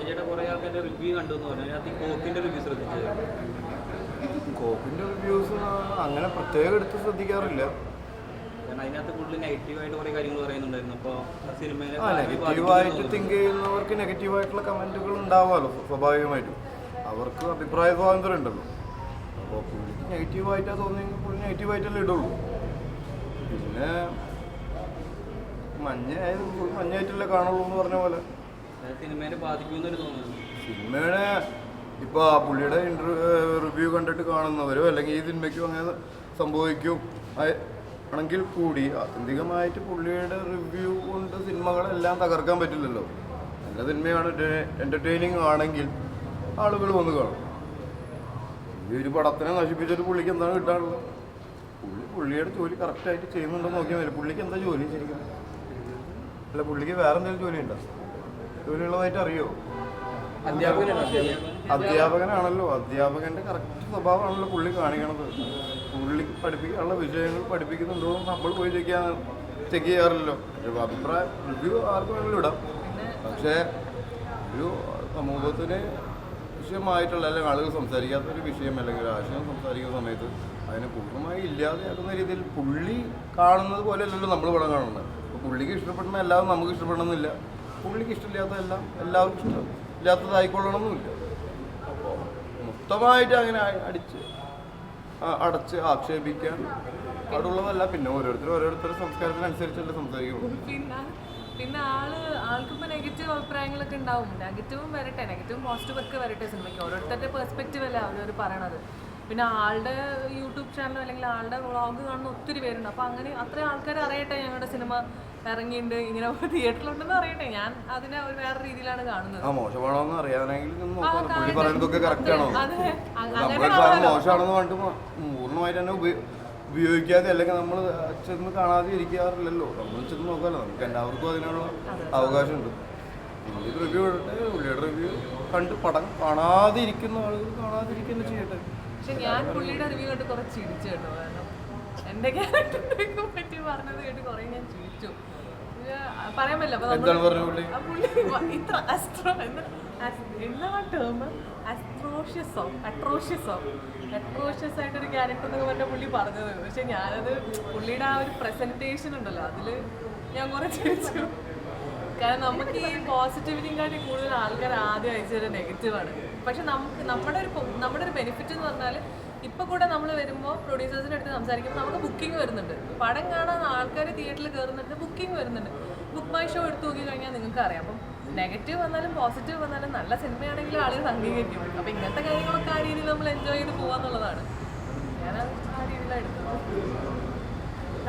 ചേട്ടാ കുറേ ആൾക്കാരുടെ റിവ്യൂ കണ്ടു എന്ന് പറഞ്ഞു. അതിനകത്ത് ഈ കോക്കിൻ്റെ റിവ്യൂ ശ്രദ്ധിച്ചത്? കോക്കിൻ്റെ റിവ്യൂസ് അങ്ങനെ പ്രത്യേകം എടുത്ത് ശ്രദ്ധിക്കാറില്ല. കാരണം അതിനകത്ത് കൂടുതൽ നെഗറ്റീവായിട്ട് കുറേ കാര്യങ്ങൾ പറയുന്നുണ്ടായിരുന്നു. അപ്പോൾ സിനിമയിലെ നെഗറ്റീവായിട്ട് തിങ്ക് ചെയ്യുന്നവർക്ക് നെഗറ്റീവായിട്ടുള്ള കമൻറ്റുകൾ ഉണ്ടാവുമല്ലോ സ്വാഭാവികമായിട്ടും. അവർക്ക് അഭിപ്രായ സ്വാതന്ത്ര്യം ഉണ്ടല്ലോ. അപ്പോൾ പുള്ളിക്ക് നെഗറ്റീവായിട്ടാണ് തോന്നിയെങ്കിൽ പുള്ളി നെഗറ്റീവായിട്ടല്ലേ ഇടുള്ളൂ. പിന്നെ മഞ്ഞായിട്ടല്ലേ കാണുള്ളൂ എന്ന് പറഞ്ഞ പോലെ സിനിമേനെ ബാധിക്കുമെന്നൊരു തോന്നുന്നു. സിനിമയുടെ ഇപ്പോൾ ആ പുള്ളിയുടെ റിവ്യൂ കണ്ടിട്ട് കാണുന്നവരോ അല്ലെങ്കിൽ ഈ സിനിമയ്ക്കും അങ്ങനെ സംഭവിക്കും ആണെങ്കിൽ കൂടി ആത്യന്തികമായിട്ട് പുള്ളിയുടെ റിവ്യൂ കൊണ്ട് സിനിമകളെല്ലാം തകർക്കാൻ പറ്റില്ലല്ലോ. നല്ല സിനിമയാണ്, എൻ്റർടൈനിങ് ആണെങ്കിൽ ആളുകൾ വന്ന് കാണും. ഈ ഒരു പടത്തിനെ നശിപ്പിച്ചിട്ട് പുള്ളിക്ക് എന്താണ് കിട്ടാനുള്ളത്? പുള്ളിയുടെ ജോലി കറക്റ്റായിട്ട് ചെയ്യുന്നുണ്ടോ നോക്കിയാൽ മതി. പുള്ളിക്ക് എന്താ ജോലി ശരിക്കും? അല്ല, പുള്ളിക്ക് വേറെ എന്തെങ്കിലും ജോലി ഉണ്ടോ? ജോലിയുള്ളതായിട്ട് അറിയോ? അധ്യാപകനാണല്ലോ. അധ്യാപകൻ്റെ കറക്റ്റ് സ്വഭാവമാണല്ലോ പുള്ളി കാണിക്കണത്. പുള്ളി പഠിപ്പിക്കാനുള്ള വിഷയങ്ങൾ പഠിപ്പിക്കുന്നുണ്ടോ നമ്മൾ പോയി ചെക്ക് ചെയ്യാറില്ലല്ലോ. അഭിപ്രായം റിവ്യൂ ആർക്കും വേണമെങ്കിലും ഇടാം. പക്ഷേ ഒരു സമൂഹത്തിന് വിഷയമായിട്ടുള്ള അല്ലെങ്കിൽ ആളുകൾ സംസാരിക്കാത്തൊരു വിഷയം അല്ലെങ്കിൽ ഒരു ആശയം സംസാരിക്കുന്ന സമയത്ത് അതിനെ പൂർണ്ണമായി ഇല്ലാതെയാക്കുന്ന രീതിയിൽ പുള്ളി കാണുന്നത് പോലെയല്ലല്ലോ നമ്മൾ പടം കാണുന്നത്. അപ്പോൾ പുള്ളിക്ക് ഇഷ്ടപ്പെടുന്ന എല്ലാവരും നമുക്ക് ഇഷ്ടപ്പെടണമെന്നില്ല. പുള്ളിക്ക് ഇഷ്ടമില്ലാത്തതെല്ലാം എല്ലാവർക്കും ഇല്ലാത്തതായിക്കൊള്ളണമെന്നില്ല. അപ്പോൾ മൊത്തമായിട്ട് അങ്ങനെ അടച്ച് ആക്ഷേപിക്കാൻ പാടുള്ളതല്ല. പിന്നെ ഓരോരുത്തരും സംസ്കാരത്തിനനുസരിച്ചല്ലേ സംസാരിക്കുള്ളൂ. പിന്നെ ആൾക്കിപ്പോൾ നെഗറ്റീവ് അഭിപ്രായങ്ങളൊക്കെ ഉണ്ടാവും. നെഗറ്റീവും വരട്ടെ, നെഗറ്റീവും പോസിറ്റീവും ഒക്കെ വരട്ടെ. സിനിമയ്ക്ക് ഓരോരുത്തരുടെ പെർസ്പെക്റ്റീവ് അല്ല അവർ പറയണത്. പിന്നെ ആളുടെ യൂട്യൂബ് ചാനലോ അല്ലെങ്കിൽ ആളുടെ വ്ളോഗ് കാണുന്ന ഒത്തിരി പേരുണ്ട്. അപ്പോൾ അങ്ങനെ അത്രയും ആൾക്കാർ അറിയട്ടെ ഞങ്ങളുടെ സിനിമ ഇറങ്ങിയിട്ടുണ്ട്, ഇങ്ങനെ തിയേറ്ററിലുണ്ടെന്ന് അറിയട്ടെ. ഞാൻ അതിനെ ഒരു വേറെ രീതിയിലാണ് കാണുന്നത്. മോശമാണോന്ന് അറിയാനെങ്കിൽ പറയുന്നതൊക്കെ കറക്റ്റ് ആണോ? മോശമാണെന്ന് പറഞ്ഞിട്ട് പൂർണ്ണമായിട്ട് തന്നെ ഉപയോഗിക്കാതെ അല്ലെങ്കിൽ നമ്മൾ ചെന്ന് കാണാതെ ഇരിക്കാറില്ലല്ലോ. നമ്മൾ ചെന്ന് നോക്കാമല്ലോ. നമുക്ക് എല്ലാവർക്കും അതിനുള്ള അവകാശമുണ്ട്. പുള്ളിയുടെ റിവ്യൂ ഇടട്ടെ, പുള്ളിയുടെ റിവ്യൂ കണ്ട് പടം കാണാതെ ഇരിക്കുന്ന ആളുകൾ കാണാതിരിക്കുക ചെയ്യട്ടെ. പക്ഷെ ഞാൻ പുള്ളിയുടെ റിവ്യൂ കണ്ട് കുറച്ച് ചിരിച്ചു കേട്ടോ. കാരണം എൻ്റെ ക്യാരക്ടറിനെ പറ്റി പറഞ്ഞത് കേട്ട് കുറേ ഞാൻ ചിരിച്ചു. പറയാൻ പറ്റില്ല. ഇത്ര എന്താ ടേം അട്രോഷ്യസ് ആയിട്ടൊരു ക്യാരക്ടർ എന്നൊക്കെ പറഞ്ഞാൽ പുള്ളി പറഞ്ഞത്. പക്ഷെ ഞാനത് പുള്ളിയുടെ ആ ഒരു പ്രസന്റേഷൻ ഉണ്ടല്ലോ അതിൽ ഞാൻ കുറേ ചിരിച്ചു. കാരണം നമുക്ക് ഈ പോസിറ്റിവിറ്റിയെക്കാട്ടി കൂടുതൽ ആൾക്കാർ ആദ്യം അയച്ചു തരുന്നത് നെഗറ്റീവാണ്. പക്ഷെ നമ്മുടെ ഒരു ബെനിഫിറ്റ് എന്ന് പറഞ്ഞാൽ ഇപ്പോൾ കൂടെ നമ്മൾ വരുമ്പോൾ പ്രൊഡ്യൂസേഴ്സിൻ്റെ അടുത്ത് സംസാരിക്കുമ്പോൾ നമുക്ക് ബുക്കിംഗ് വരുന്നുണ്ട്. പടം കാണാൻ ആൾക്കാർ തിയേറ്ററിൽ കയറുന്നുണ്ട്, ബുക്കിംഗ് വരുന്നുണ്ട്. ബുക്ക് മൈ ഷോ എടുത്ത് നോക്കി കഴിഞ്ഞാൽ നിങ്ങൾക്ക് അറിയാം. അപ്പം നെഗറ്റീവ് വന്നാലും പോസിറ്റീവ് വന്നാലും നല്ല സിനിമയാണെങ്കിലും ആളുകൾ അംഗീകരിക്കും. അപ്പോൾ ഇങ്ങനത്തെ കാര്യങ്ങളൊക്കെ ആ രീതിയിൽ നമ്മൾ എൻജോയ് ചെയ്ത് പോകാന്നുള്ളതാണ്. ഞാനത് ആ രീതിയിലാണ് എടുത്തത്.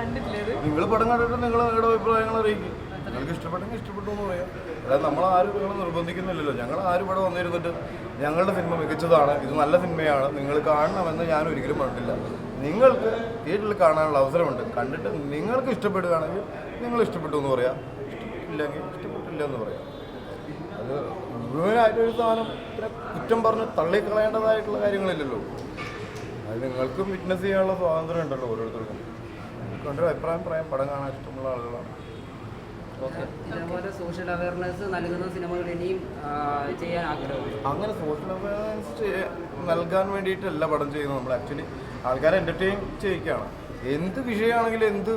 കണ്ടിട്ടില്ലേ? നിങ്ങൾ പടം കണ്ടിട്ട് നിങ്ങളുടെ അഭിപ്രായങ്ങൾ അറിയിക്കും. നിങ്ങൾക്ക് ഇഷ്ടപ്പെട്ടെങ്കിൽ ഇഷ്ടപ്പെട്ടു എന്ന് പറയാം. അതായത് നമ്മളാരും നിങ്ങൾ നിർബന്ധിക്കുന്നില്ലല്ലോ. ഞങ്ങൾ ആരും ഇവിടെ വന്നിരുന്നിട്ട് ഞങ്ങളുടെ സിനിമ മികച്ചതാണ്, ഇത് നല്ല സിനിമയാണ്, നിങ്ങൾ കാണണമെന്ന് ഞാൻ ഒരിക്കലും പറഞ്ഞിട്ടില്ല. നിങ്ങൾക്ക് തിയേറ്ററിൽ കാണാനുള്ള അവസരമുണ്ട്. കണ്ടിട്ട് നിങ്ങൾക്ക് ഇഷ്ടപ്പെടുകയാണെങ്കിൽ നിങ്ങൾ ഇഷ്ടപ്പെട്ടു എന്ന് പറയാം, ഇഷ്ടപ്പെട്ടില്ലെങ്കിൽ ഇഷ്ടപ്പെട്ടില്ല എന്ന് പറയാം. അത് മുഴുവനായിട്ടൊരു സാധനം കുറ്റം പറഞ്ഞ് തള്ളിക്കളയേണ്ടതായിട്ടുള്ള കാര്യങ്ങളില്ലല്ലോ. അത് നിങ്ങൾക്കും വിറ്റ്നസ് ചെയ്യാനുള്ള സ്വാതന്ത്ര്യം ഉണ്ടല്ലോ ഓരോരുത്തർക്കും. കണ്ടൊരു അഭിപ്രായം പറയാൻ പടം കാണാൻ ഇഷ്ടമുള്ള ആളുകളാണ്. ഇതേപോലെ സോഷ്യൽ അവയർനെസ് നൽകുന്ന സിനിമകൾ ഇനിയും ചെയ്യാൻ ആഗ്രഹമുണ്ട്. അങ്ങനെ സോഷ്യൽ അവയർനെസ് നൽകാൻ വേണ്ടിയിട്ടല്ല പടം ചെയ്യുന്നത്. നമ്മൾ ആക്ച്വലി ആൾക്കാരെ എൻ്റർടൈൻ ചെയ്യിക്കുകയാണ്. എന്ത് വിഷയമാണെങ്കിലും എന്ത്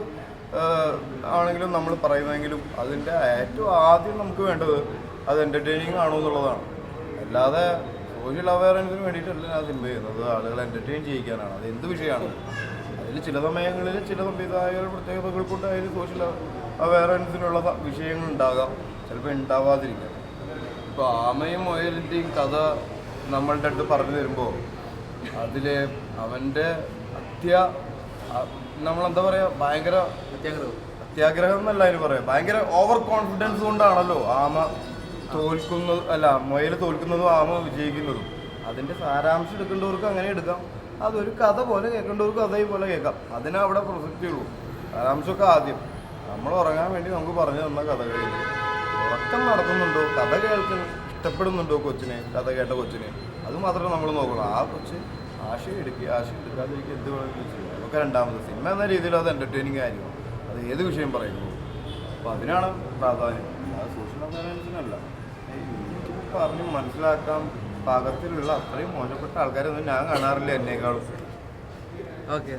ആണെങ്കിലും നമ്മൾ പറയുന്നതെങ്കിലും അതിൻ്റെ ഏറ്റവും ആദ്യം നമുക്ക് വേണ്ടത് അത് എൻ്റർടൈനിങ് ആണോ എന്നുള്ളതാണ്. അല്ലാതെ സോഷ്യൽ അവയർനെസ്സിന് വേണ്ടിയിട്ടല്ല ഞാൻ സിനിമ ചെയ്യുന്നത്. ആളുകളെ എൻ്റർടൈൻ ചെയ്യിക്കാനാണ്. അത് എന്ത് വിഷയമാണ്. അതിൽ ചില സമയങ്ങളിൽ ചില സംവിധായകരുടെ പ്രത്യേകതകൾ കൊണ്ട് അതിൽ സോഷ്യൽ അവയർനെസ്സിനുള്ള വിഷയങ്ങൾ ഉണ്ടാകാം, ചിലപ്പോൾ ഉണ്ടാവാതിരിക്കാം. ഇപ്പോൾ ആമയും മുയലിൻ്റെയും കഥ നമ്മളുടെ അടുത്ത് പറഞ്ഞു തരുമ്പോൾ അതിൽ അവൻ്റെ നമ്മളെന്താ പറയുക, ഭയങ്കര അത്യാഗ്രഹം എന്നല്ല അതിന് പറയാം, ഭയങ്കര ഓവർ കോൺഫിഡൻസ് കൊണ്ടാണല്ലോ ആമ തോൽക്കുന്നത്, അല്ല മുയൽ തോൽക്കുന്നതും ആമ വിജയിക്കുന്നതും. അതിൻ്റെ സാരാംശം എടുക്കേണ്ടവർക്ക് അങ്ങനെ എടുക്കാം, അതൊരു കഥ പോലെ കേൾക്കേണ്ടവർക്ക് അതേപോലെ കേൾക്കാം. അതിനെ അവിടെ പ്രസക്തിയുള്ളൂ. സാരാംശമൊക്കെ ആദ്യം നമ്മൾ ഉറങ്ങാൻ വേണ്ടി നമുക്ക് പറഞ്ഞു തന്ന കഥകളിൽ ഉറക്കം നടത്തുന്നുണ്ടോ, കഥ കേൾക്കാൻ ഇഷ്ടപ്പെടുന്നുണ്ടോ കൊച്ചിനെ, കഥ കേട്ട കൊച്ചിനെ, അത് മാത്രമേ നമ്മൾ നോക്കണം. ആ കൊച്ച് ആശയം എടുക്കാതിരിക്കുക എന്ത് വേണമെങ്കിലും ചെയ്യും. അതൊക്കെ രണ്ടാമത്. സിനിമ എന്ന രീതിയിൽ അത് എൻ്റർടൈനിങ് കാര്യമാണ്. അത് ഏത് വിഷയം പറയുന്നു. അപ്പോൾ അതിനാണ് പ്രാധാന്യം, അത് സോഷ്യൽ അവയർനെസ്സിനല്ല. പറഞ്ഞ് മനസ്സിലാക്കാൻ പാകത്തിലുള്ള അത്രയും മോശപ്പെട്ട ആൾക്കാരൊന്നും ഞാൻ കാണാറില്ല എന്നേക്കാളും. ഓക്കെ